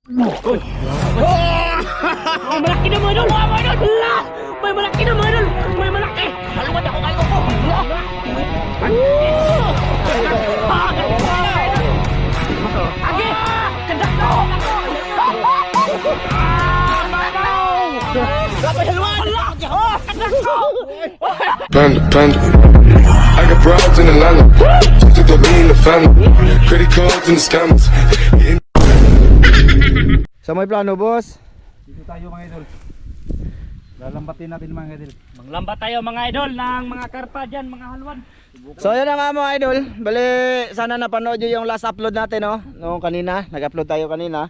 Uy! Oh, malaki na mga idol! Mga idol! Hala! May malaki na mga idol! May malaki! Haluan ako kayo ko! Agi! Kandak ko! Kapay haluan! Kandak ko! Panda. I got broads in Atlanta. Just to me in the family. Credit cards and the scammers. So may plano, boss? Dito tayo mga idol. Lalambatin natin mga idol. Manglambat tayo mga idol ng mga karpa dyan, mga haluan. So yun na nga mga idol. Bali, sana napanood nyo yung last upload natin, no? Noong kanina, nag-upload tayo kanina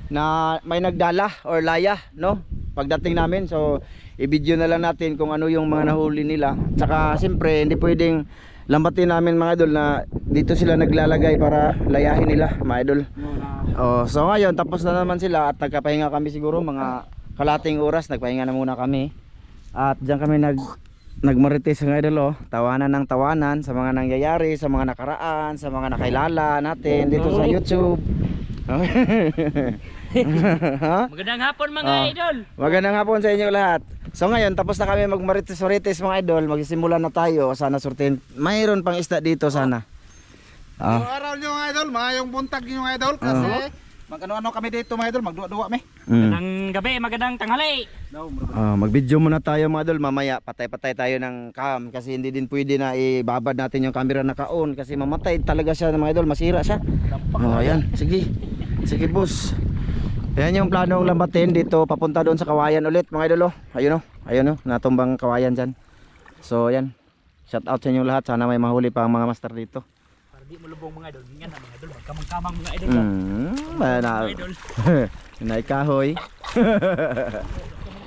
na may nagdala or laya, no? Pagdating namin, so i-video na lang natin kung ano yung mga nahuli nila. Tsaka siyempre, hindi pwedeng lambatin namin mga idol na dito sila naglalagay para layahin nila mga idol. Oh, so ngayon tapos na naman sila at nagkapahinga kami siguro mga kalating oras, nagpahinga na muna kami. At diyan kami nagmarites mga idol, oh. Tawanan ng tawanan sa mga nangyayari, sa mga nakaraan, sa mga nakailala natin dito sa YouTube. Magandang hapon mga idol. Magandang hapon sa inyo lahat. So ngayon tapos na kami magmarites mga idol, magsisimula na tayo. Sana surtin. Mayroon pang isda dito sana. Yung araw nyo mga idol, yung buntag nyo mga idol. Kasi mag-ano-ano kami dito mga idol, magduwa-duwa me. Magandang gabi, magandang tanghali. Mag-video muna tayo mga idol. Mamaya patay-patay tayo ng cam kasi hindi din pwede na ibabad natin yung camera na ka-on kasi mamatay talaga siya mga idol, masira siya. Ayan, sige. Sige boss. Ayan yung planong lambatin dito papunta doon sa kawayan ulit mga idol, oh. Ayun oh, natumbang kawayan dyan. So ayan, shout out sa inyo lahat. Sana may mahuli pa ang mga master dito. Para di mo lubong mga idol. Ganyan mga idol, magkamang-kamang mga idol. Mga idol. Naikahoy.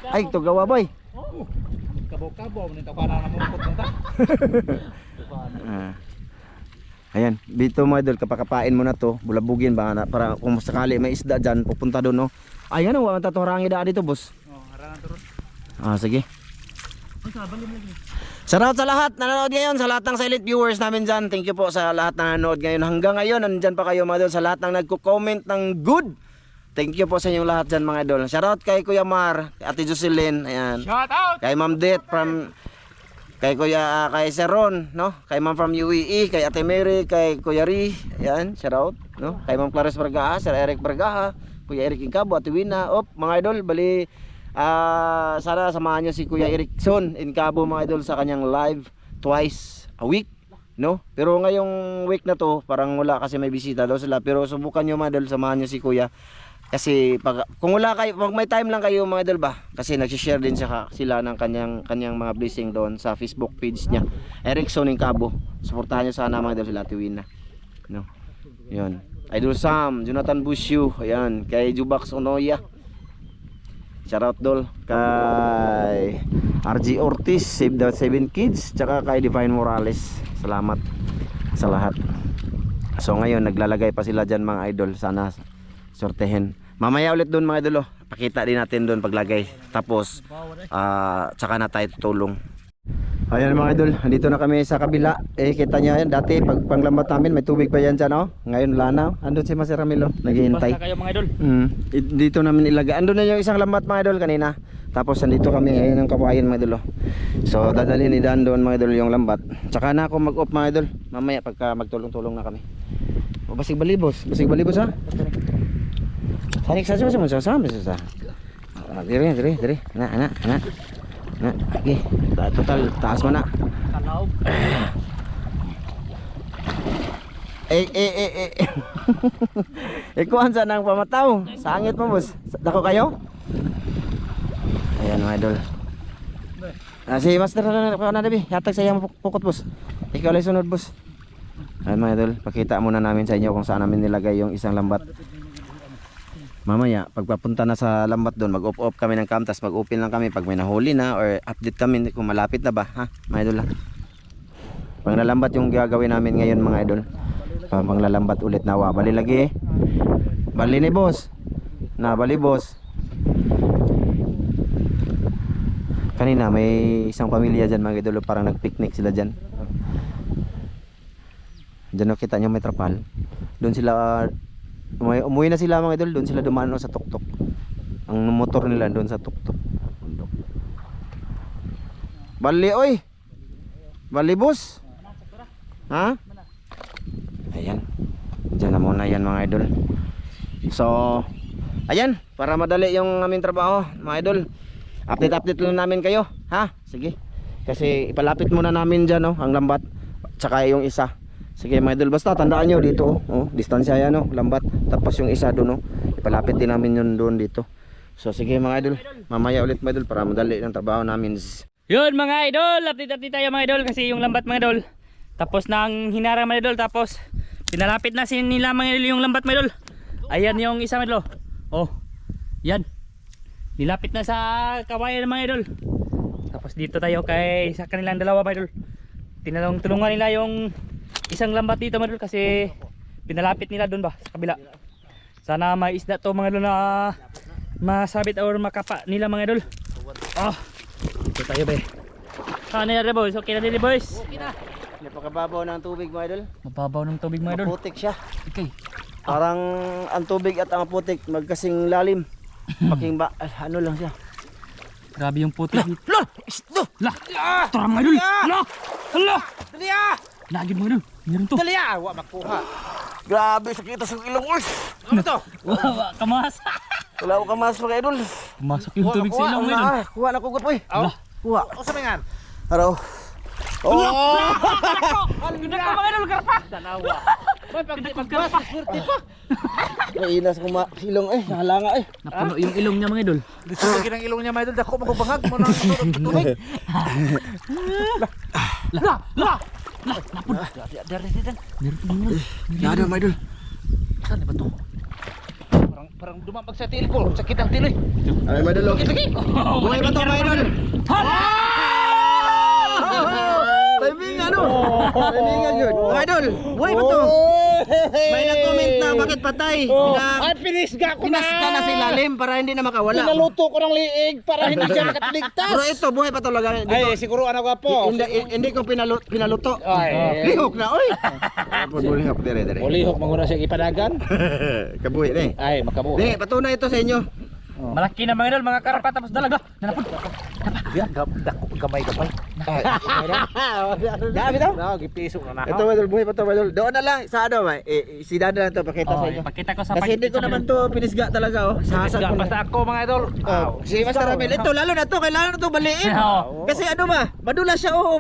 Ay, ito gawa boy. Kabaw-kabaw, nito para na mukot punta. Ayan, dito mga idol, kapakapain mo na to, bulabugin ba na, para kung sakali may isda dyan, pupunta doon, no? Ay, ano, wala taturangi daan dito, boss. Harangan to ron. Sige. Shoutout sa lahat nanonood ngayon, sa lahat ng silent viewers namin dyan. Thank you po sa lahat na nanonood ngayon. Hanggang ngayon, nandyan pa kayo mga idol, sa lahat ng nagko-comment ng good. Thank you po sa inyong lahat dyan mga idol. Shoutout kay Kuya Mar, kay Ate Jocelyn, ayan. Shout out! Kay Ma'am Det kay Kuya, kay Seron, no? Kay Ma'am from UAE, kay Ate Mary, kay Kuya Ri, ayan, shout out, no? Kay Ma'am Clarice Bargaha, Sir Eric Bargaha, Kuya Eric Incabo, Ate Wina, mga idol, bali, sana samahan nyo si Kuya Ericson Incabo mga idol sa kanyang live twice a week, no? Pero ngayong week na to, parang wala kasi may bisita daw sila, pero subukan nyo mga idol, samahan nyo si Kuya. Kasi kung wala kayo, pag may time lang kayo mga idol ba, kasi nagsishare din sila ng kanyang mga blessing doon sa Facebook page niya, Ericson Incabo. Suportahan niyo sana mga idol sila Ate Wina, no? Yun. Idol Sam, Jonathan Busyu, ayan, kay Jubax Onoya. Shoutout dol kay RG Ortiz, Save the 7 Kids, tsaka kay Divine Morales. Salamat sa lahat. So ngayon naglalagay pa sila dyan mga idol, sana sortehin. Mamaya ulit doon mga idol, pakita din natin doon paglagay. Tapos tsaka na tayo tutulong. Ayan mga idol, dito na kami sa kabila. Kita nyo yan, dati pag panglambat namin may tubig pa yan dyan, oh. Ngayon wala na. Andun si Master Ramilo, naghihintay. Basta kayo mga idol. Dito namin ilagay. Andun na yung isang lambat mga idol kanina. Tapos nandito kami ngayon ng kawayan mga idol, oh. So dadalhin ni Dan doon mga idol yung lambat. Tsaka na ako mag-off mga idol, mamaya pagka magtulong-tulong na kami. Basig balibos ha. Sanik saja masih sama susah. Diri. Anak. Oke, total taas mana? Kalaw. Kuhan sa nang pamataw. Sangit mo boss. Dako kayo? Ayan mga idol. Si Master na dabi, hatag sa iyang pukot boss. Ikaw lang sunod boss. Ayan mga idol, pakita muna namin sa inyo kung saan namin nilagay yung isang lambat. Mamaya, pagpapunta na sa lambat doon, mag-off kami ng cam, tapos mag-open lang kami pag may nahuli na or update kami kung malapit na ba, ha? Mga idol lang. Panglalambat yung gagawin namin ngayon mga idol. Panglalambat ulit na bali lagi. Bali ni boss. Bali boss. Kanina may isang pamilya dyan mga idol, parang nag-picnic sila dyan. Diyan nakita nyo may trapal. Doon sila Umuwi na sila mga idol, doon sila dumaan sa tuktok. Ang motor nila doon sa tuktok. Bali oy. Bali boss. Ha? Ayan. Diyan na muna yan mga idol. So, ayan, para madali yung aming trabaho mga idol. Update lang namin kayo, ha? Sige. Kasi ipalapit muna namin dyan, no, ang lambat. Tsaka yung isa. Sige mga idol, basta tandaan nyo dito, oh, distansya yan, no, lambat. Tapos yung isa doon, no, ipalapit din namin yun doon dito. So sige mga idol, mamaya ulit mga idol para madali ng trabaho namin. Yun mga idol, update tayo mga idol kasi yung lambat mga idol. Tapos nang hinarang mga idol, tapos pinalapit na nila mga idol yung lambat mga idol. Ayan yung isa mga idol. Oh, yan. Nilapit na sa kawayan mga idol. Tapos dito tayo kay sa kanilang dalawa mga idol. Tulungan nila yung isang lambat dito mga idol kasi pinalapit nila doon ba sa kabila. Sana may isda to mga idol na masabit or makapa nila mga idol. Oh, dito tayo ba. Ano na boys? Okay na din boys? Okay na. Napakababaw ng tubig mga idol. Mababaw ng tubig mga idol. Maputik siya. Okay. Parang ang tubig at ang putik magkasing lalim. Paking ba, ano lang siya. Grabe yung putik. Lah! Isdo! Lah! Tara mga idol! Lah! Hala! Dali ah! Lagi mga idol. Meron to. Dali ah! Wa makuha. Grabe sakit sa ilong. Ano to? Wow, kamas. Wala ko kamas mga idol. Masok yung tubig sa ilong mga idol. Kuha na kugot boy. Kuha. O sa mangan. Haro. Oh! Ganda ka mga idol, karpa. Tanawa. Boy, pag magkarpa, swerte pa. Nainas ko silong halanga Napuno yung ilong niya mga idol. Gusto lagi ng ilong niya, mga idol. Dako magubangag mo na ang tubig. Lah! Lah! Lah! Napun. Dari. Meron to mga idol. Nada mga idol. Saan na ba to? Parang dumambag sa tiil ko. Sakit ang tiil eh. Ay mga idol. Buhay ba to mga idol? Hala! Timing ano? Timing good. Mga idol, buhay ba to? May nag-comment na bakit patay. Ay, pinisga ko na. Pinaska na sa ilalim para hindi na makawala. Pinaluto ko ng liig para hindi siya nakatligtas. Pero ito, buhay pa talaga. Ay, siguro ano ka po. Hindi ko pinaluto. Ay. Lihok na, oy. Lihok, dire. Ulihok manguna siya ipadagan. Kabuhi na Ay, makabuo. Di, patunay ito sa inyo. Malaki na mga idol, mga karpa tapos dalaga. Nanapun. Yan, dako gamay. Dami daw. No, gipiso na Ito mga idol, buhay pa to mga idol. Doon na lang, sa ano ba? Si Dada lang to, pakita sa inyo. Pakita ko sa Kasi hindi ko naman to pinisga talaga, oh. Sasag ko Basta na. ako mga idol. Si Master Ramil, ito lalo na to, kailangan na to baliin. Oo. Kasi ano ba, madulas siya, oh.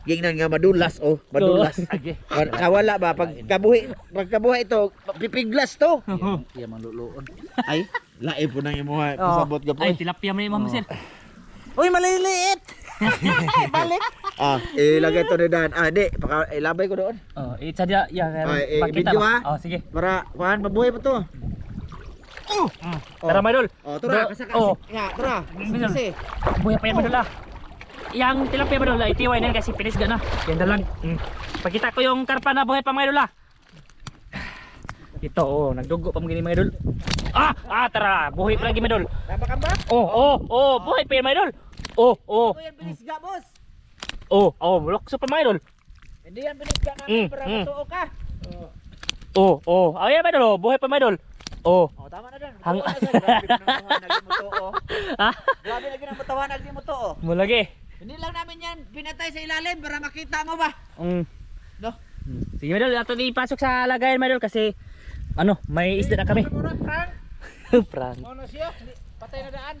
Gingnan nga madulas, oh. Madulas. Kawala ba, pagkabuhay ito, pipiglas to. Iya manluluon. Ay, lae po nang imuha, Oo. pasabot ka po. Ay, tilapia mo yung mamasil. Uy, maliliit! Balik! Ilagay to ni Dan. Di, ilabay ko doon. Oh, it's dia ya. Video ha? Oh, sige. Para, kuhan, mabuhay pa to. Tara, mga idol. Tara, kasaka. Oh. Tara, kasi. Buhay pa yan, mga idol ah. Yang tilapia mga idol, itiway na yan kasi pinisga na. Yan dalag. Pakita ko yung karpa na buhay pa mga idol ah. Ito, oh, nagdugo pa mga mga idol. Tara, buhay pa lagi mga idol. Nabakan ba? Buhay pa yan mga idol. Yan, binisga, boss. Mulokso pa mga idol. Hindi yan binisga namin para matuo ka. Ayan mga idol, buhay pa mga idol. Tama na Dan. Hang- Grabe lagi ng matawanag di mo to, oh. Mulagi. Hindi lang namin yan pinatay sa ilalim para makita mo ba? No? Sige mga idol, ato ipasok sa lagayan mga idol kasi ano, may isda na kami. Prank. Ano siya? Patay na daan.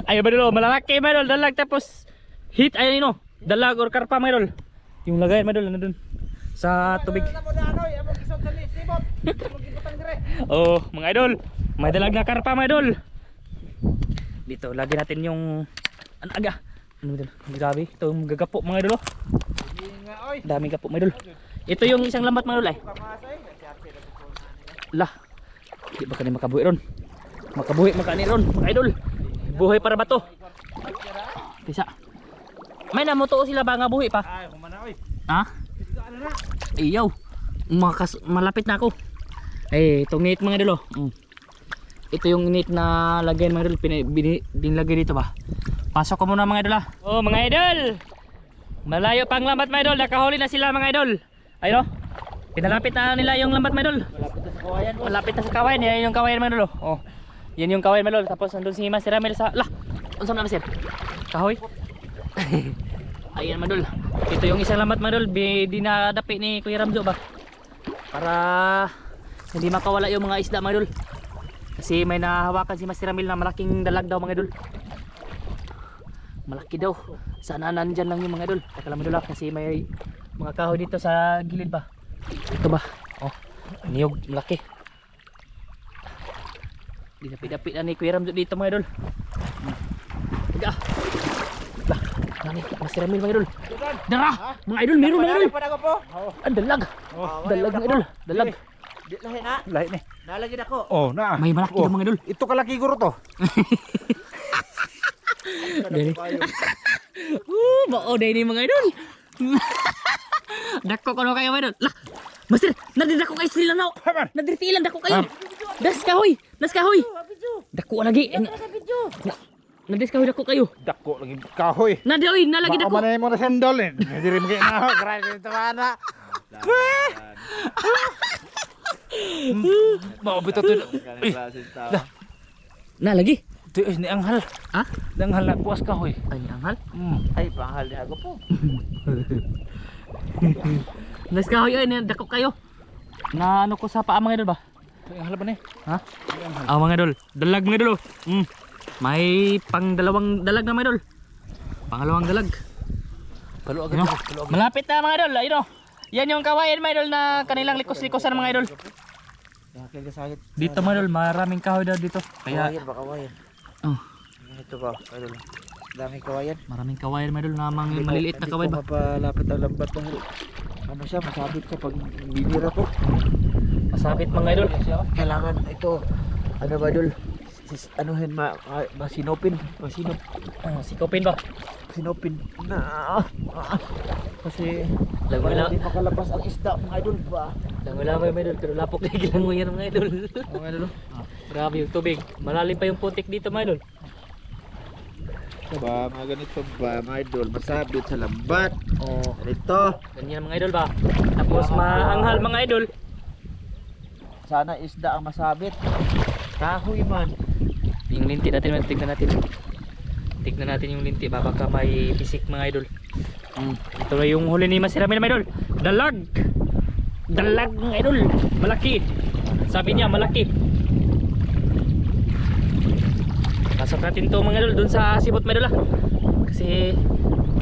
Ayun mga idol, malalaki mga idol, dalag tapos hit ayun no, dalag or karpa mga idol. Yung lagayan mga idol na dun sa tubig. Mga idol, may dalag na karpa mga idol. Dito, lagyan natin yung ano aga. Ano mga idol? Grabe, ito yung gagapo mga idol. Daming gapo mga idol. Ito yung isang lambat mga idol ay. Lah. Di ba kani makabuhi ron? Makabuhi makani ron, mga idol. Buhay para ba to? Bisa. May namutuo sila ba nga buhi pa? Ay, kumana oy. Ha? Iyaw. Malapit na ako. Itong net mga idol. Ito yung net na lagyan mga idol, binilagay dito ba? Pasok ko muna mga idol. Mga idol. Malayo pang lambat mga idol, nakahuli na sila mga idol. Ayun. Pinalapit na nila yung lambat mga idol. Malapit na sa kawayan. Yan yung kawayan mga idol. Oh. Yan yung kawayan mga idol. Tapos nandun si Master Ramil sa... Lah! Unsa na Master? Kahoy? Ayan mga idol. Ito yung isang lambat mga idol. Dinadapi ni Kuya Ramzo ba? Para hindi makawala yung mga isda mga idol. Kasi may nahawakan si Master Ramil na malaking dalag daw mga idol. Malaki daw. Sana nandyan lang yung mga idol. Teka lang mga idol kasi may mga kahoy dito sa gilid ba. Ito ba? Oh, niyog malaki. Dinapi-dapi na ni Kuya Ramzo dito mga idol. Tiga. Lah, nani Master Ramil mga idol. Dara, mga idol meron mga idol. Ah, dalag. Dalag mga idol. Dalag. Lahi na. Lahi ni. Nalagyan ako. Oh, na. May malaki daw mga idol. Ito kalaki guro to. Dali. Bao day ni mga idol. Dako kono kayo mga idol. Lah, Master, nadidako kayo sila na. Nadirtilan dako kayo. Das kahoy. Dako lagi. Nadis kahoy dako kayo. Dako lagi kahoy. Nadi oy, nalagi Baka dako. manay mo na sendol eh. Hindi rin magiging na. Karay ko ito mana. Mau betul tu. Na lagi. Tu ni anghal. Ha? Ni anghal nak puas kahoy. Ay, anghal. Ay, panghal niya ako po. Nas kahoy oy, dako kayo. Na ano ko sa paa mga idol ba? Ni anghal ba ni? Ha? Ah mga idol, dalag mga idol. May pang dalawang dalag na mga idol. Pangalawang dalag. Palo agad. Ano? Malapit na mga idol, ayun oh. Yan yung kawayan mga idol na kanilang likos-likosan mga idol. Dito mga idol, maraming kahoy daw dito. Kaya Kawayan ba kawayan? oh, Ito ba? Idol. Daming kawayan. maraming kawayan mga idol na mga maliliit na kawayan ba. Mapalapit ang lambat ng ano siya, masabit ka pag bibira ko. Masabit mga idol. Kailangan ito, ano ba idol? Anuhin masinopin. Sikopin ba? Sinopin na. Kasi Langoy hindi makalabas ang isda mga idol ba? Langoy mga idol, pero lapok na gilangoy yan mga idol. Mga idol. Grabe yung tubig. Malalim pa yung putik dito mga idol. Ba, mga ganito ba mga idol? Masabit sa lambat. Oh, Ganito. ganyan mga idol ba? Tapos maanghal mga idol. Sana isda ang masabit. Kahoy man. Yung linti natin, tignan natin. Tignan natin yung linti ba, baka may pisik mga idol. Ito na yung huli ni Master Ramil mga idol. Dalag. Dalag mga idol. Malaki. Sabi niya malaki. Pasok natin to mga idol dun sa sibot mga idol kasi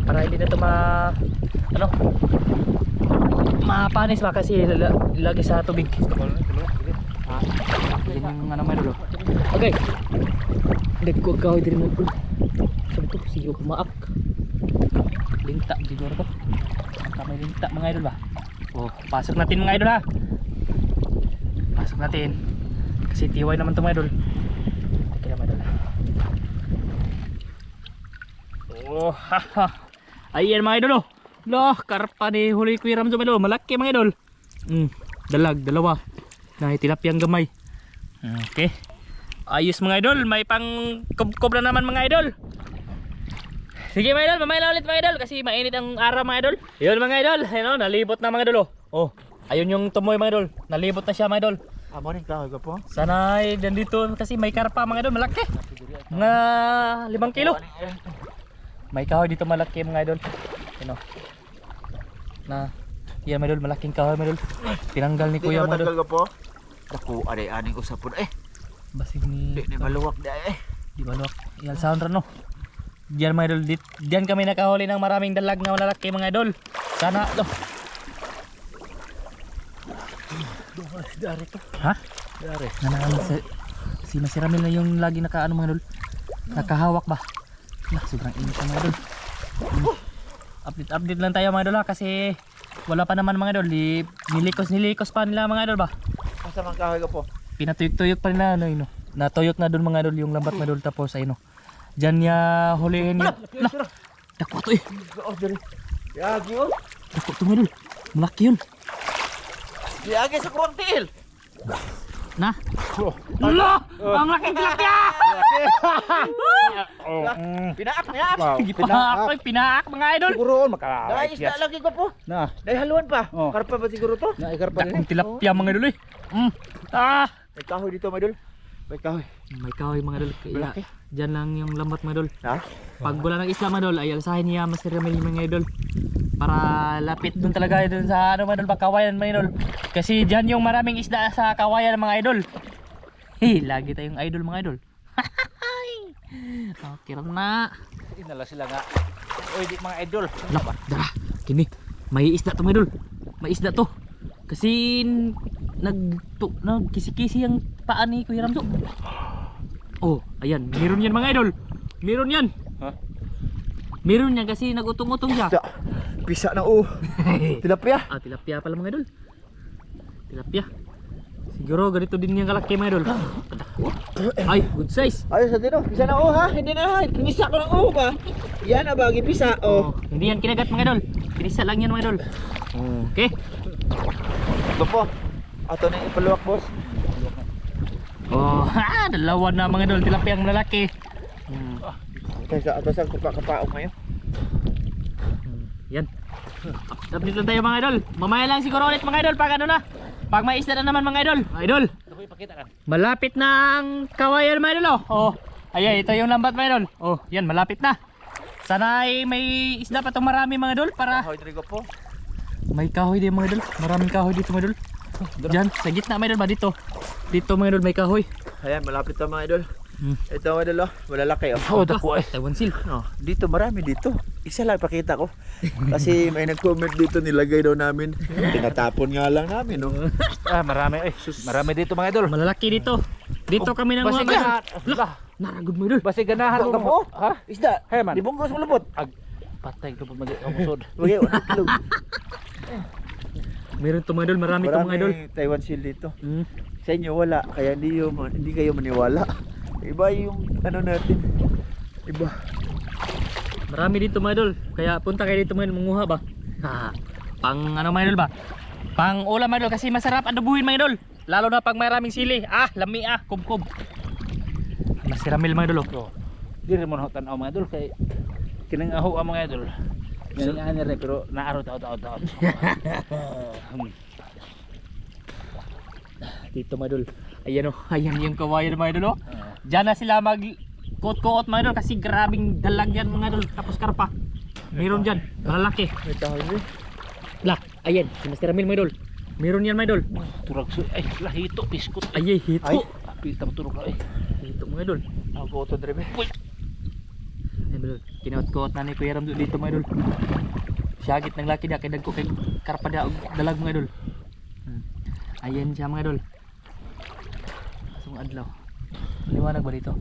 para hindi na to ano mapanis ba kasi lagi sa tubig. Yan yung ano mga idol. Okay. Dagko kahoy diri mo idol. Sabi to siyo kumaak. Linta siguro to. May linta mga idol ba. Oh, pasok natin mga idol ha. Pasok natin. Kasi tiway naman to mga idol. Kaya mga idol. Oh, haha. Ayan mga idol oh. Loh, karpa ni huli Kuya Ramzo mga idol. Malaki mga idol. Dalag, dalawa. Na tilapiyang gamay. Okay. Ayos mga idol, may pang kobra naman mga idol. Sige mga idol, mamaya na ulit mga idol kasi mainit ang araw mga idol. Yun mga idol, ayun, nalibot na mga idol. Oh, ayun yung tumoy mga idol. Nalibot na siya mga idol. Amo rin kahoy ko po. Sana ay nandito kasi may karpa mga idol, malaki. Mga 5 kilo. May kahoy dito malaki mga idol. Ayun oh. Na, yan mga idol, malaking kahoy mga idol. Tinanggal ni Kuya mga idol. Ko po. Ako aday aning usapon Basig ni Di maluwak di Di maluwak. Yan sound no. Diyan mga idol, diyan kami nakahuli ng maraming dalag na malalaki mga idol. Sana lo. Dari to. Ha? Dari. Si Master Ramil na yung lagi nakaano mga idol. Nakahawak ba? Sobrang init mga idol. Update lang tayo mga idol ha kasi wala pa naman mga idol. Nilikos pa nila mga idol ba? Asa man kahoy ko po? Pinatuyok-tuyok pa nila ano yun. Natuyok na doon mga idol yung lambat mga idol tapos ayun. Diyan niya hulihin niya. Lah. Dako to eh. Oh, dari. Yagi oh. Dako to mga idol. Malaki yun. Yagi sa kurang tiil. Na. Lo! Ang laki tilapia! Pinaak. Pinaak mga idol. Siguro makalawa. Dahil isda lagi ko po. Na. Dahil haluan pa. Oh. Karpa ba siguro to? Na ikarpa Dakong tilapia mga idol eh. Ah! May kahoy dito, mga idol. May kahoy. May kahoy mga idol. Kaya Malaki. dyan lang yung lambat mga idol. Ha? Pag wala ng isla mga idol, ay alsahin niya Master Ramil mga idol. Para lapit dun talaga dun sa ano mga idol, kawayan mga idol. Kasi dyan yung maraming isda sa kawayan mga idol. Hey, lagi tayong idol mga idol. Okay na. Inala sila nga. Oy, di mga idol. Lapa, dara. Kini, may isda to mga idol. May isda to. Kasi nagkisi-kisi ang paa ni Kuya Ramso. Oh, ayan, meron yan mga idol. Meron yan. Ha? Meron yan kasi nagutong-utong siya. Pisa na Tilapia. Ah, tilapia pala mga idol. Tilapia. Siguro ganito din yung kalaki mga idol. Ay, good size. Ayos sa dito. Pisa na ha. Hindi na. Kinisa ko ng ba? Yan na bagi pisa. Oh, hindi yan kinagat mga idol. Pinisa lang yan mga idol. Okay. Ito po. Ato na ipaluwak, boss. Oh, ha, dalawa na mga idol tilapia ang lalaki. Kaysa ato sa kapakapaong ngayon. Yan. Update lang tayo mga idol. Mamaya lang siguro ulit mga idol pag ano na. Pag may isda na naman mga idol. Mga idol. Malapit na ang kawayan mga idol. Oh. Ayan, ito yung lambat mga idol. Oh, yan malapit na. Sana ay may isda pa itong marami mga idol para Kahoy dito po. may kahoy din mga idol. Maraming kahoy dito mga idol. Diyan, sa gitna mga idol ba dito? Dito mga idol may kahoy. Ayan, malapit na mga idol. Ito mga idol, malalaki. Oh, dako eh. Taiwan seal. Dito marami dito. Isa lang pakita ko. Kasi may nag-comment dito, nilagay daw namin. Tinatapon nga lang namin, no? Marami eh. Marami dito mga idol. Malalaki dito. Dito kami nang mga idol. Lah, naragod mga idol. Basi ganahan Ito mo. po. Ha? Isda. Hey, man. Dibunggos mo lupot. Patay ko pa mag-amusod. Bagay, unaklog. Meron to mga idol, marami to mga idol. Marami Taiwan seal dito. Sa inyo wala, kaya hindi kayo maniwala. Iba yung ano natin. Iba. Marami dito mga idol. Kaya punta kayo dito mga idol, manguha ba? Ha, pang ano mga idol ba? Pang ulam mga idol kasi masarap adobuhin mga idol. Lalo na pag maraming sili. Ah, lami ah, kumkum. Masiramil mga idol oh. Di rin mo tanaw mga idol kay kinang aho ang mga idol. Yan nga rin pero naaro tao. Dito mga idol. Ayan oh, ayan yung kawayan mga idol oh. Diyan na sila mag kuot-kuot mga idol kasi grabing dalag yan mga idol. Tapos karpa. Meron dyan, malalaki. May kahoy din. Lah, ayan, si Master Ramil mga idol. Meron yan mga idol. Turag so ay lahito biskut. Ay, hito. Ay. Pita turog ay. Hito mga idol. Ako to drebe. Ay mga idol, kinuot-kuot na ni Kuya Ramso dito mga idol. Syagit ng laki na kay dagko kay karpa da og dalag mga idol. Ayan siya mga idol. Asong adlaw. Liwanag ba dito?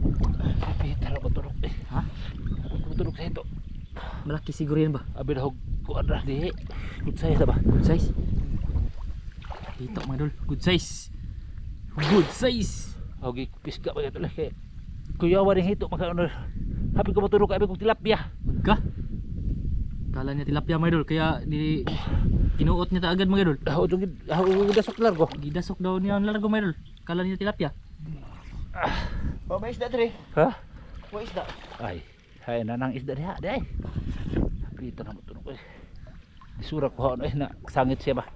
Pita ra ba turog eh. Ha? Turog sa ito. Malaki siguro yan ba? Abi hog kuan ra di. Good size ba? Good size. Dito mga idol, good size. Good size. Hogi pisga ba ito lah kay kuya wa rin hito maka happy ko matulog abi kog tilapia. Magka. Kala niya tilapia mga idol kaya di kinuot niya ta agad mga idol. Ako dasok largo. Gidasok daw niya ang largo mga idol. Kala niya tilapia. Oh, may isda dre. Ha? May isda. Ay, hay nanang isda diha, day. Pita na matulog eh. Isura ko ano eh na sangit siya ba.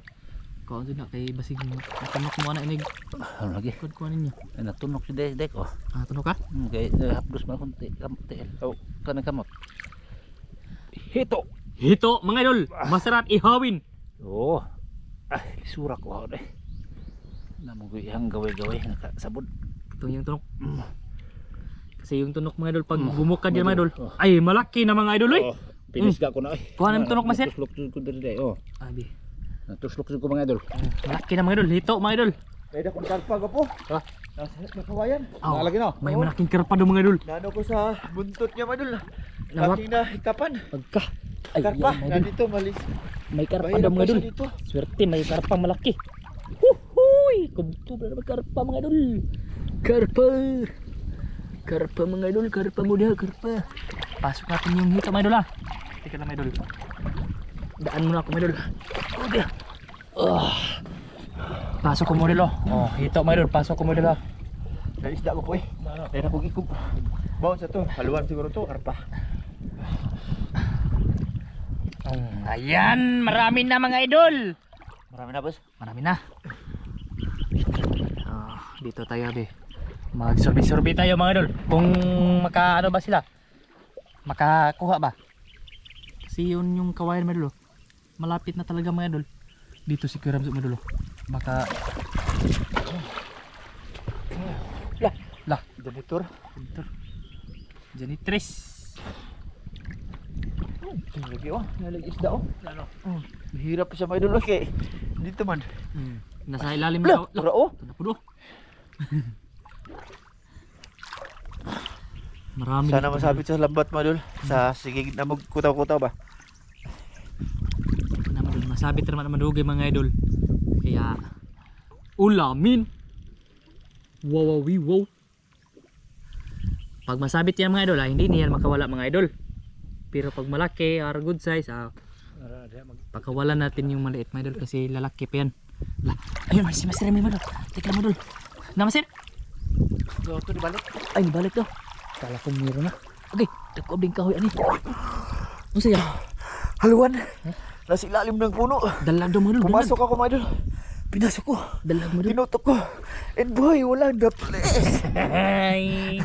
Kau na kay basig natanok mo na inig. Ano lagi? Kod ko ninyo. Ay natunok si day ko. Ah, tunog ka? Kay hapdos man kunti kamot. Oh, kanang kamot. Hito. Hito mga idol, masarap ihawin. Oh. Ay, isura ko ano eh. Namo ko ihang gaway-gaway nakasabod. Ito yung tunok. Kasi yung tunok mga idol pag bumukad yan mga idol. Ay, malaki na mga idol eh. Pinisga ko na eh. Kuha ng tunok maser. Tuslok ko diri day. Oh. Abi. Natuslok ko mga idol. Malaki na mga idol, hito mga idol. Pwede akong karpa ka po. Ha? Nasa kawayan. Oh, Nalagi no? may malaking karpa daw mga idol. Nano ko sa buntot niya, madul. Nawat. Laki na hikapan. Pagka. Ay, Karpa, yan, mga idol. nandito malis. May karpa Bahirap daw mga pa idol. siya dito. Swerte may karpa malaki. Huhuy! Kumtubla na karpa mga idol. Karpa. Karpa mga idol, karpa muda, karpa. Pasok natin yung hito mga idol ha. Teka lang mga idol. Daan muna ako mga idol. Okay. Pasok ko mo dilo. Oh, ito mga idol, pasok ko mo dilo. Dali isda ko po eh. Dali na po ikog. Bawon sa to. Haluan siguro to. Karpa. Ayan, marami na mga idol. Marami na boss. Marami na. Dito tayo be. Mag-survey tayo mga idol. Kung ano ba sila? Makakuha ba? Kasi yun yung kawayan mga idol. Malapit na talaga mga idol. Dito si Kuya Ramzo mga idol. Baka lah, Janitor. Janitress. Lagi oh. Nalagi isda oh. Mahirap pa siya mga idol kay dito man. Nasa ilalim Lah, na. pura oh. Pudo. Marami. Sana dito, masabit sa lambat mga idol. Sa sigig na magkutaw-kutaw ba. naman masabit naman madugay mga idol. Kaya ulamin. Wow. Pag masabit yan mga idol, hindi niyan makawala mga idol. Pero pag malaki or good size, pagkawalan natin yung maliit mga idol kasi lalaki pa yan. Ayun, si Master Emil mga idol. Teka mga idol. Na Master? Ito di balik. Ay, balik to. Kala ko meron na. Okay, dako abing kahoy ani. Ano siya? Haluan. Nasa ilalim ng puno. Dalag daw mga idol. Pumasok ako mga idol. Pinasok ko. Dalag mga idol. Tinutok ko. And boy, wala the place. Ay.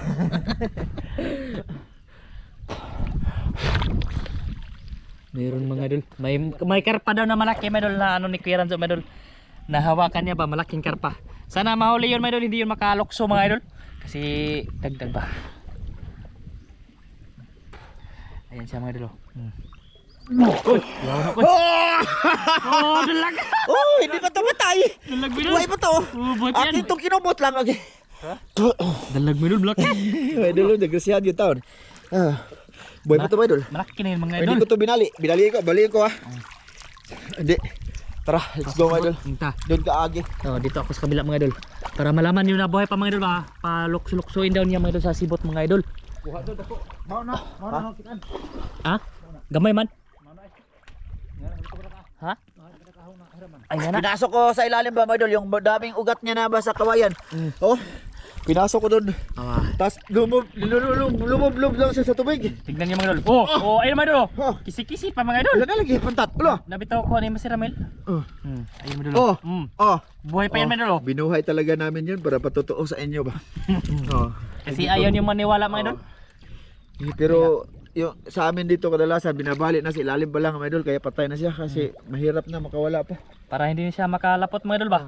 Meron mga idol. May karpa daw na malaki mga idol na ano ni Kuya Ramzo mga idol. Nahawakan niya ba malaking karpa. Sana mahuli yun mga idol, hindi yun makalokso mga idol. Kasi dagdag ba. Ayan siya mga idol. Uy! Oh, dalag! Oh, hindi pa ito matay. Dalag mga idol. Buhay pa to. Buhay pa yan. Akin itong kinubot lang. Okay. Dalag mga idol, malaki. Mga idol, nagrasihan yung taon. Buhay pa to mga idol. Malaki na yun mga Hindi idol. ko to binali. Baliin ko ha. Hindi. Tara, let's go mga idol. Punta. Doon ka agi. Oh, dito ako sa kabila mga idol. Para malaman niyo na buhay pa mga idol ba. Palukso-luksoin daw niya mga idol sa sibot mga idol. Kuha doon ako. Mao na kitaan. Ha? Gamay man. Ha? Ay nga na. Pinasok ko sa ilalim ba mga idol. Yung daming ugat niya na ba sa kawayan. Oh, pinasok ko doon. Tapos lumob lang siya sa tubig. Tignan niyo mga idol. Oh, ayun mga idol. Oh. Kisi-kisi pa mga idol. Wala na lagi, pantat. Ulo. Nabitaw ko ni Master Ramil. Ayun mga idol. Oh. Oh. Buhay pa yan mga idol. Binuhay talaga namin yun para patotoo sa inyo ba. Oh. Kasi ayaw niyo maniwala mga idol. Pero yung sa amin dito kadalasan binabali na sa ilalim pa lang mga idol kaya patay na siya kasi mahirap na makawala pa. Para hindi siya makalapot mga idol ba.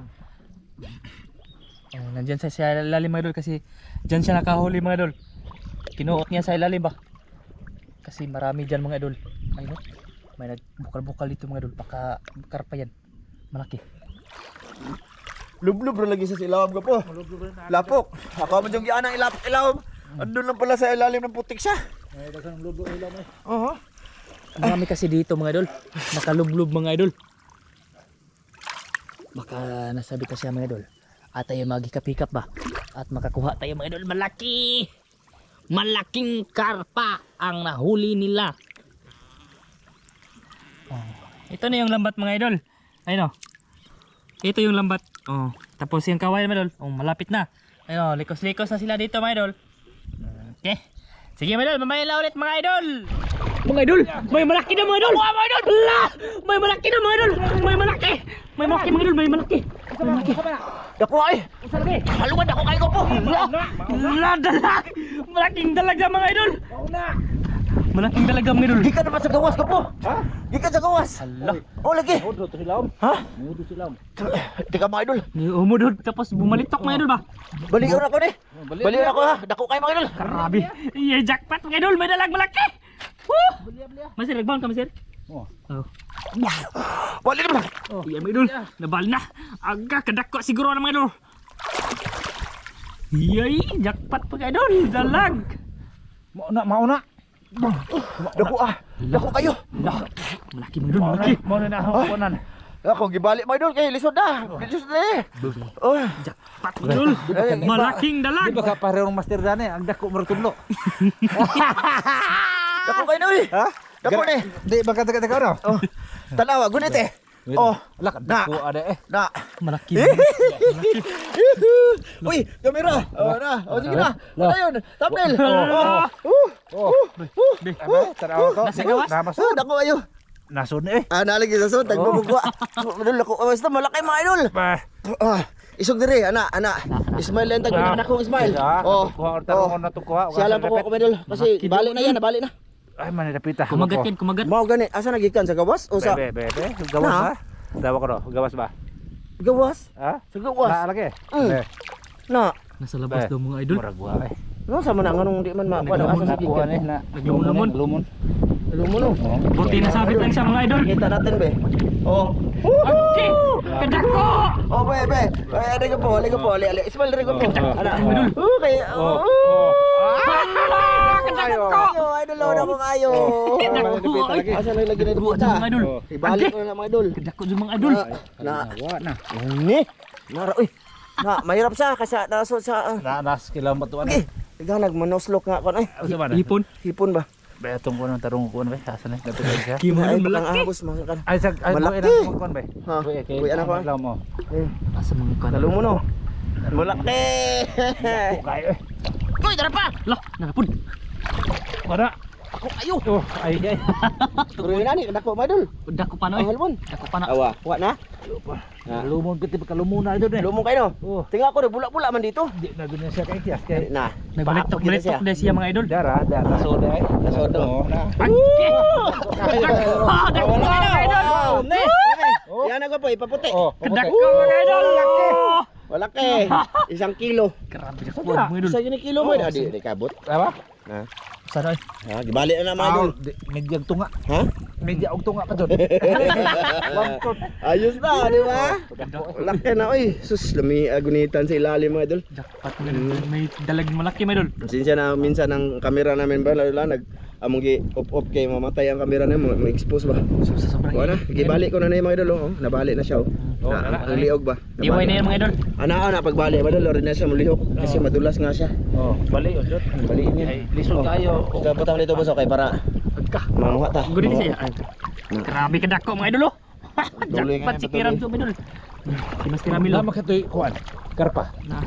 Nandyan sa ilalim mga idol kasi dyan siya nakahuli mga idol. Kinuot niya sa ilalim ba. Kasi marami dyan mga idol. Ayun no? May nagbukal-bukal dito mga idol. Baka karpa yan. Malaki. Lublob na lagi sa ilawam ko po. Lapok. Ako man yung gianang ilawam. Andun lang pala sa ilalim ng putik siya. Marami kasi dito mga idol. Nakalublob mga idol. Baka nasabi ka siya mga idol. At tayo magikap-hikap ba? At makakuha tayo mga idol. Malaki! Malaking karpa ang nahuli nila. Ito na yung lambat mga idol. Ayun o. Ito yung lambat. Tapos yung kawayan mga idol. Malapit na. Ayun o. Likos-likos na sila dito mga idol. Okay. Sige mga idol. Mamaya na ulit mga idol. Mga idol. May malaki na mga idol. Mga idol. Hala! May malaki na mga idol. May malaki. May malaki mga idol. May malaki. May malaki. Dako ay. Haluan ako kayo po. Dalag. Malaking dalaga mga idol. Malaking dalaga mga idol. Gikan naman sa gawas ko po. Ha? Gikan sa gawas. Hala. Oh lagi. Mudo to silaw. Ha? Mudo silaw. Tika mga idol. Umudod tapos bumalitok mga idol ba? Balikan ako ni. Balikan ako ha. Dako kayo mga idol. Grabe. Iya jackpot mga idol. May dalag malaki. Masir, nagbaon ka masir? Oh. Bali naman. Iya mga idol. Nabal na. Aga kadako siguro na mga idol. Iyay, jackpot mga idol. Dalag. Mauna. Dako ah. Dako kayo. Malaki mga idol. Malaki. Mauna na ako kunan. Akong gibali mga idol kay lisod na. Lisod na eh. Oh. Jackpot mga idol. Malaking dalag. Di ba ka parehong master dane ang dako mertudlo. Dako kayo ni. Ha? Dako ni. Di ba ka taga-taga no? Oh. Tanawa gunit eh. Oh, Lak, na. dako ada Na. Malaki. Uy, kamera. Oh, na. Oh, sige na. Lo. Ano yun? Thumbnail. Taraw ko. Nasa gawas? Oh, dako ayo. Nasun eh. Nalagi sa sud, tagbubugwa. Madul ako. Basta malaki mga idol. Isog diri, ana. Ismail lang tag akong Ismail. Oh. Taraw na to kuha. Siya lang pa ko medol kasi balik na yan, balik na. Ay man dapita. Kumagat yan, kumagat. Mao gani, asa nagikan sa gawas o sa Bebe. Gawas ba? Dawa ko do. Gawas ba? gawas? Ha? Sa gawas. Na lagi. Na. Nasa labas daw mga idol. Murag wa eh. No sama na nganong di man makuha asa nagikan. na. Lumon. Lumo no. Buti nasabit lang siya mga idol. Kita natin be. Oh. Okay. Kadako. Oh, be. Ay, ali ka po. Ali. Ismail diri ko po. Ana. Okay. Kadako. Idol na mo kayo. Asa na lagi na Buat dito. mga idol. Ibalik ko na mga idol. Kadako yung mga idol. Na. Wa na. Ni. Nara uy. Na, mahirap siya kasi naso sa Nas kilang batuan. Tiganag manoslok nga kon ay. Asa ba na? Hipon ba? Betong ko ng tarong ko ba? Asa na dapit siya. Kimo Ay, malaki. ahos mga kan. Ay sag ay Malaki. mo kon ba? Ha. Uy, anak ko. Lang mo. Asa mga kan. Talo mo no. Malaki. Kayo eh. Uy, tara pa. Lah, nakapun. Wala. Ako ayo. Oh, ay. Pero ina ni dako madol. Dako pa no. Halmon. Dako pa na. Awa, wa na. Lumon kiti kalumuna ito eh. Lumong kayo no. Oh, Tingnan ko bula-bula man dito. di na ganyan siya kay Tias kay. Na. Nagbalik-tok dahil siya mga idol. Dara soda eh. Nasodo. Na. Okay. Dako mga idol. Yan ako po ipaputi. Kadako mga idol. Malaki. 1 kilo. Grabe ka mga idol. Isa yun kilo mo di kabot. Apa? Ha. Sana ay. Ha, gibalik na mga idol. Medyo tunga. Ha? Medyo og tunga pa jud. Ayos na, di ba? Laki na oy. Sus, lami agunitan sa ilalim mga idol. Jackpot mga idol. May dalag malaki mga idol. Sinsya na minsan ang kamera namin ba lalo lang among gi off kay mamatay ang kamera na mo expose ba. Sa sobrang. Wala, gibalik ko na na yung mga idol oh. Nabalik na siya oh. Ang liog ba? Iway na yan mga idol. Ana pagbalik ba idol, rin na siya mulihok kasi madulas nga siya. Oh, bali jud. Baliin niya. Ay, lisod kayo. Dapat ang lito boss okay para mamuha ta. Gudi ni siya. Grabe ka dako mga idol oh. Duli nga Jackpot si Kiram to mga idol. Si Mas Kiramil Lama ka toy kuan. Karpa. Na.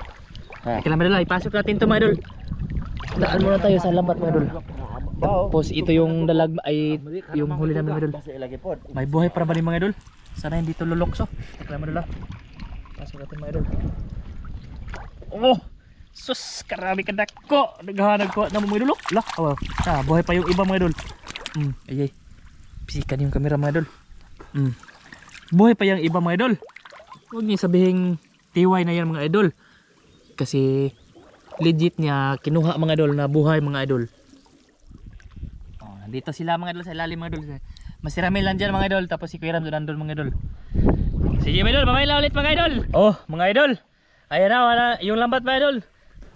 Kailan mga idol, ipasok natin to mga idol. Daan muna tayo sa lambat mga idol. Tapos ito yung dalag ay yung huli namin mga idol. May buhay para ba ni mga idol? Sana hindi to lulokso. Kailan mga idol. Pasok natin mga idol. Oh! Sus! Karami ka dako! Naghahanag ko na mga idol. Lah! Oh, buhay pa yung iba mga idol. Ayay. Pisikan yung camera mga idol. Buhay pa yung iba mga idol. Huwag niyo sabihin tiway na yan mga idol. Kasi legit niya kinuha mga idol na buhay mga idol. Oh, nandito sila mga idol sa ilalim mga idol. Masirami lang dyan mga idol. Tapos si Kuya Ram doon nandun mga idol. Sige mga idol, mamaya ulit mga idol. Oh mga idol. Ayan na, wala, yung lambat mga idol.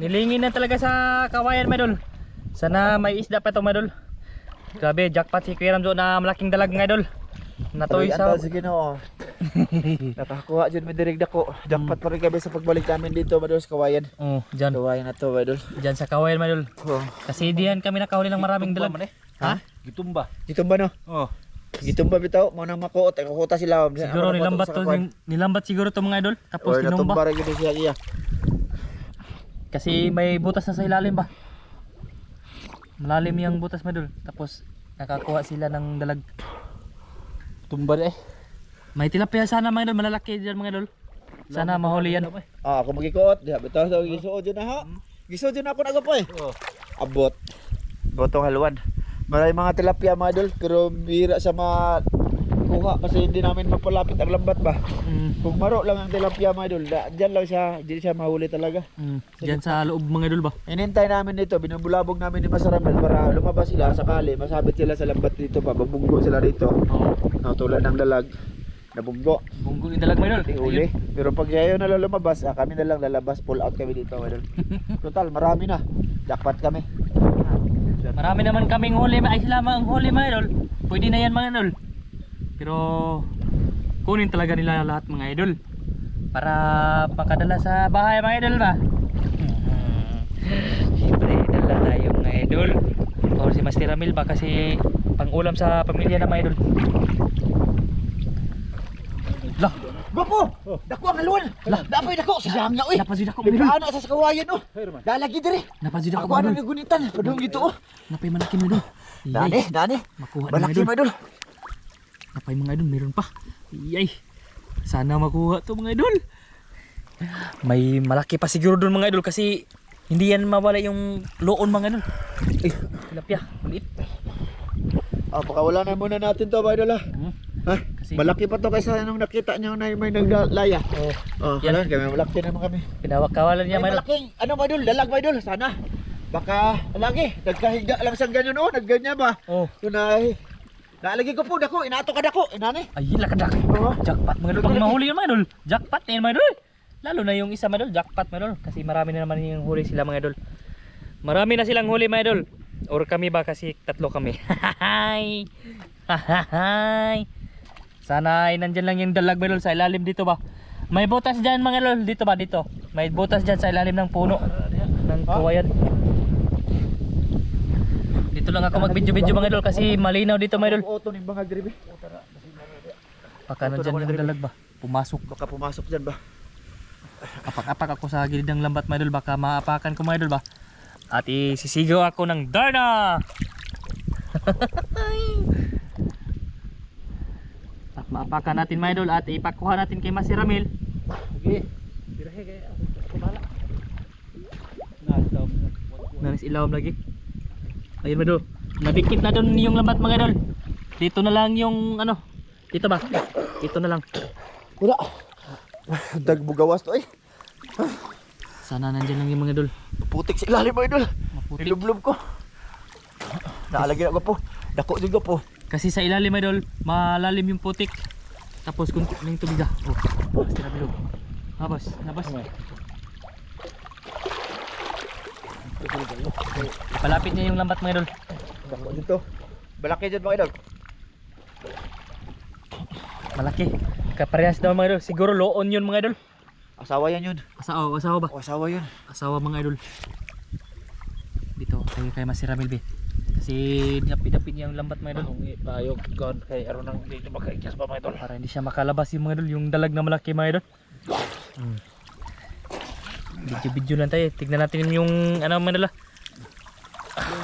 Nilingin na talaga sa kawayan mga idol. Sana may isda pa ito mga idol. Grabe, jackpot si Kuya Ram doon na malaking dalag mga idol. Natoy sa sige no. Nakakuha jud mi direk dako. Jackpot pa rin kami sa pagbalik namin dito madol sa kawayan. Oh, dyan. Kawayan na to madol. Dyan sa kawayan mga idol. Kasi diyan kami nakahuli ng maraming dalag. Ha? Gitumba. Gitumba no. Oh. Gitumba bitaw mo nang makuot ay kukuta sila. Siguro nilambat siguro to mga idol. Tapos tinumba. Natumba rin gid siya iya. Kasi may butas na sa ilalim ba. Malalim yung butas mga idol. Tapos nakakuha sila ng dalag. Tumba eh. May tilapia sana mga idol, malalaki diyan mga idol. Sana mahuli yan. Ako magikuot, diha bitaw sa gisuod jud na ha. Gisuod jud na ako nagapoy. Abot. Botong haluan. Maray mga tilapia mga idol, pero bihira sa kuha kasi hindi namin mapalapit ang lambat ba. Kung maro lang ang tilapia mga idol, diyan lang siya, hindi siya mahuli talaga. Diyan sa loob mga idol ba. Inintay namin dito, binubulabog namin ni Masaramel para lumabas sila sakali, masabit sila sa lambat dito pa, babunggo sila dito. Tulad ng dalag, nabunggo. Bunggo yung dalag mga idol. Uli. Pero pag ayaw na lumabas, kami na lang lalabas, pull out kami dito mga idol. Total, marami na. Jackpot kami. Marami naman kaming huli, ay sila ang huli mga idol. Pwede na yan mga idol. Pero kunin talaga nila lahat mga idol para makadala sa bahay mga idol ba. Siyempre dala tayo mga idol. Or si Master Ramil ba kasi pang ulam sa pamilya na mga idol. Gopo! Dako ang alwan! Dapoy dako! Sayang nga, uy! Napansin ako mga idol. Nagkaano sa kawayan, oh! Dalagi diri! Napansin ako Ako mga ano idol. yung gunitan? Padung dito, oh! Napay malaki mga idol. Dani, dani! Makuha na mga Malaki, idol. mga idol! Napay mga idol, meron pa. Iyay. Sana makuha to mga idol. May malaki pa siguro doon mga idol kasi hindi yan mawala yung loon mga idol. Ay, tilapia. Maliit. Pakawalan na muna natin to, mga idol, ha? Ha? Kasi- Malaki pa to kaysa nung nakita nyo na may naglalaya. Oh, Yan, kami malaki naman kami. pinawakawalan niya May mga idol. malaking, ano mga idol, dalag mga idol, sana. Baka, lagi, nagkahiga lang sa ganyan, oh, nagganyan ba? Oh. Yun ay, naalagi ko po, dako, inato ka dako, inani. Ay, lakadak. Jackpot mga idol. Pag mahuli yun mga idol. Jackpot na yun mga idol. Lalo na yung isa mga idol. Jackpot mga idol. Kasi marami na naman yung huli sila mga idol. Marami na silang huli mga idol. Or kami ba kasi tatlo kami. Hahay. Hahay. Sana ay nandyan lang yung dalag mga idol sa ilalim dito ba. May butas dyan mga idol. Dito ba dito. May butas dyan sa ilalim ng puno. Ng kawayan. Dito lang ako mag-video-video mga idol kasi malinaw dito mga idol. Auto ning mga gribe. Baka nandyan yung dalag ba. Pumasok. Baka pumasok dyan ba? Apak-apak ako sa gilid ng lambat mga idol, baka maapakan ko mga idol ba. At isisigaw ako ng Darna. At maapakan natin mga idol at ipakuha natin kay Mas Ramil. Okay. Birahe kay kumala. Nanis ilawom lagi. Ayun mga idol. Nabikit na doon yung lambat mga idol. Dito na lang yung ano. Dito ba? Dito na lang. Wala. Dagbugawas to eh. Sana nandyan lang yung mga idol. Putik sa ilalim mga idol. Maputik. Nilublob ko. Naalagi na ko po. Dako juga po. Kasi sa ilalim idol, malalim yung putik. Tapos kunti ng tubig ah. Oh, basta na bilog. Habas, nabas. Palapit niya yung lambat mga idol. Dako dito. Balaki dyan mga idol. Malaki. Kaparehas daw mga idol. Siguro loon yun mga idol. Asawa yan yun. Asawa ba? O asawa yun. Asawa mga idol. Dito kay Mas Ramil be. Kasi dapit-dapit niya yung lambat mga idol. Tayo kon kay aron nang di makaikyas pa mga idol. Para hindi siya makalabas yung mga idol. Yung dalag na malaki mga idol. Video-video lang tayo. Tignan natin yung ano mga idol ah.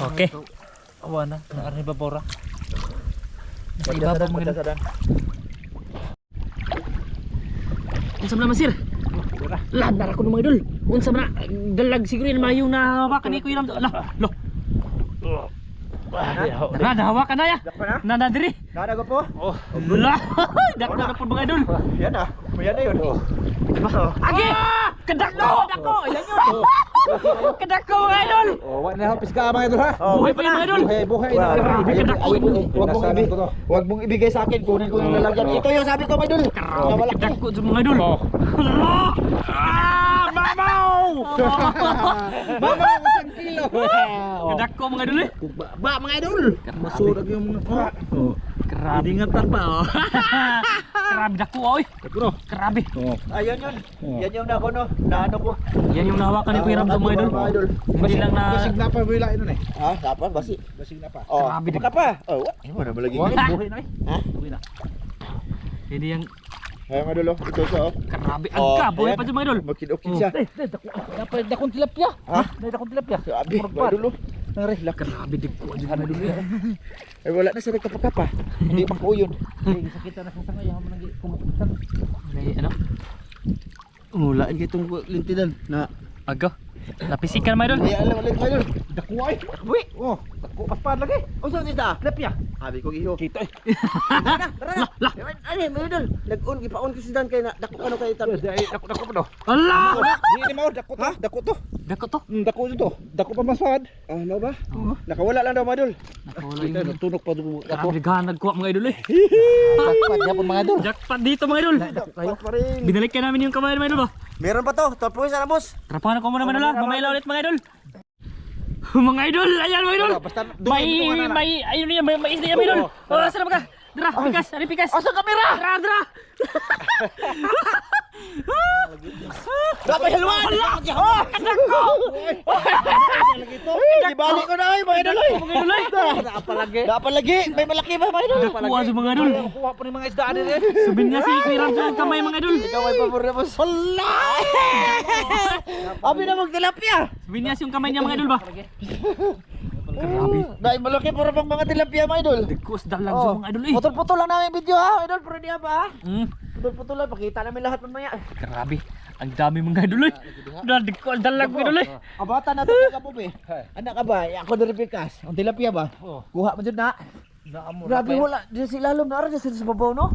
Okay. Awa na, naarni ba bora? Sa ibabaw mga idol. Unsa man masir? Landar ako ng mga idol. Unsa man dalag siguro yung mayong nahawakan ni Kuya Ram. Lo. Nahawakan na ya. Nana diri. Nada ko po. Lah. Dako na po mga idol. Yan ah. Yan na yun. Agi! Kedako! Kedako! Ayan yun! Kedako mga idol! Wa na hapis ka mga idol ha. Buhay pa yung mga idol! Buhay Wag mong ibigay sa akin. Kunin ko yung lalagyan. Ito yung sabi ko mga idol. Kedako dyan mga idol! Mamaw! Mama, isang kilo. Kedako mga idol eh! Ba mga idol. Masurag yung Grabe ingatan pa oh! Grabe dako oy! Grabe! Ayan yun. Yan yung nako no. Naano ko. Yan yung nahawakan ni Kuya Ram mga idol. Hindi lang na... Basig na pa bila ino eh. Ha? Dapat basi. Basig na pa. Oh, Grabe ka pa. Oh, what? Ano na malagi. Buhay na eh! Ha? Buhay na. Hindi yung... Ay mga idol, ito siya oh. Grabe! Oh, Agka! Buhay ayan. pa dyan mga idol! Makidokid siya. Dakong tilapia! Ha? Dakong tilapia! Grabe, mga idol. Relax. Grabe diko dyan mga idol eh! Ay wala na sa nagkapakapa. Hindi makuyon. Sakita na sa ngayon mo nang kumukutan. Ano? Mula itong lintinan na Aga? Napisikan mga idol! ay alam ulit mga idol. Dakuay. Uy, Oh, dako paspad lagi. unsa ni ta? Lepya. Abi ko giho. Kita eh. Tara. Ani mga idol, nag-on gipaon ko si Dan kay na dako ano kay tabi. Dako pa do. Ala! Di ni mao dako to. Dako to. Dako to! Dako to. Dako pa maswad. Ah, mo ba? Nakawala lang daw mga idol. Nakawala Kita yung... natunog pa dugo. Grabe gahan nagkuha mga idol eh! Paspad yapon mga idol. Jackpot dito mga idol! Dapat pa rin. Binalik ka namin yung kamay mga idol ba? Meron pa to. Top sana boss. Trapahan ko muna mga idol ha! Mamaya ulit mga idol! Mga idol! Ayan mga idol! Basta Ayun yan! May isda yan mga idol! Oh, saan ba ka? Dara! Pikas! Ari pikas! Asa kamera? Dara! Dapat halwan. Kadako! ibalik ko na ay mga idol ay. Mga idol ay. Dapat lagi. May malaki ba mga idol? Kuha sa mga idol. Kuha po ni mga isda din eh. Subin niya si Kuya Ramsey ang kamay mga idol. Ikaw ay pabor na boss. Hala! Abi na magtilapia. Subin niya yung kamay niya mga idol ba? Grabe. Dahil malaki para pang mga tilapia mga idol. Kus dalang sa mga idol eh. Putol-putol lang namin video ha, idol, pero di ba? Mm. Putol-putol lang, pakita namin lahat mamaya. Grabe. Ang dami mga idol eh. Dalang dalag mga idol eh. Abata na ito ka po be. Anak ka ba? Ako dari pikas. Ang tilapia ba? Kuha mo dyan na. Grabe wala. Diyan si lalom na rin. Diyan sa babaw no?